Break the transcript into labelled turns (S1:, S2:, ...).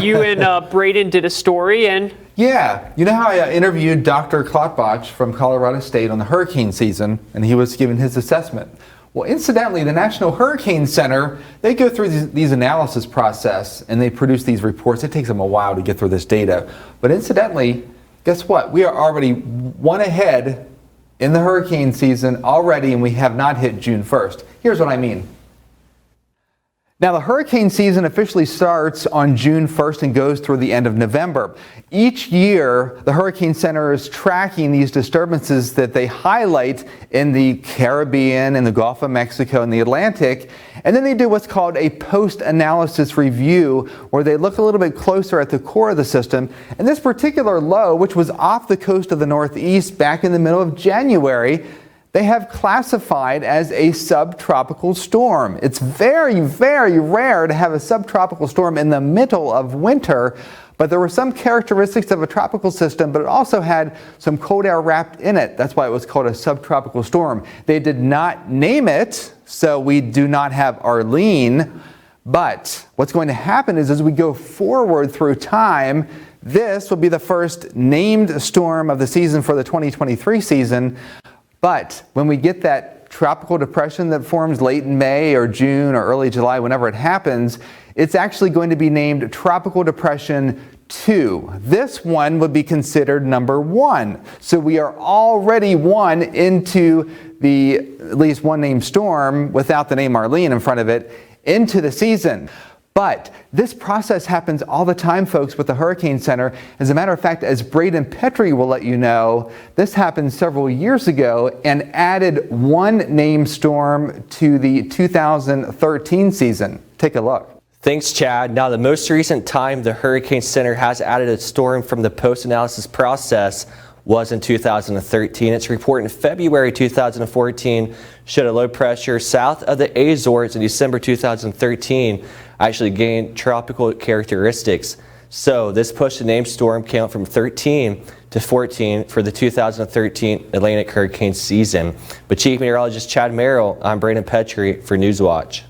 S1: You and Braden did a story, and
S2: yeah, you know how I interviewed Dr. Klotbach from Colorado State on the hurricane season, and he was giving his assessment. Well, incidentally, the National Hurricane Center, they go through these analysis process, and they produce these reports. It takes them a while to get through this data. But incidentally, guess what? We are already one ahead in the hurricane season already, and we have not hit June 1st. Here's what I mean. Now, the hurricane season officially starts on June 1st and goes through the end of November. Each year, the Hurricane Center is tracking these disturbances that they highlight in the Caribbean, in the Gulf of Mexico, and the Atlantic. And then they do what's called a post-analysis review, where they look a little bit closer at the core of the system. And this particular low, which was off the coast of the Northeast back in the middle of January, they have classified as a subtropical storm. It's very, very rare to have a subtropical storm in the middle of winter, but there were some characteristics of a tropical system, but it also had some cold air wrapped in it. That's why it was called a subtropical storm. They did not name it, so we do not have Arlene, but what's going to happen is as we go forward through time, this will be the first named storm of the season for the 2023 season. But when we get that tropical depression that forms late in May or June or early July, whenever it happens, it's actually going to be named Tropical Depression 2. This one would be considered number 1. So we are already one into the at least one named storm without the name Arlene in front of it into the season. But this process happens all the time, folks, with the Hurricane Center. As a matter of fact, as Braden Petrie will let you know, this happened several years ago and added one named storm to the 2013 season. Take a look.
S3: Thanks, Chad. Now, the most recent time the Hurricane Center has added a storm from the post-analysis process was in 2013. Its report in February 2014 showed a low pressure south of the Azores in December 2013 actually gained tropical characteristics. So this pushed the named storm count from 13 to 14 for the 2013 Atlantic hurricane season. But Chief Meteorologist Chad Merrill, I'm Braden Petrie for Newswatch.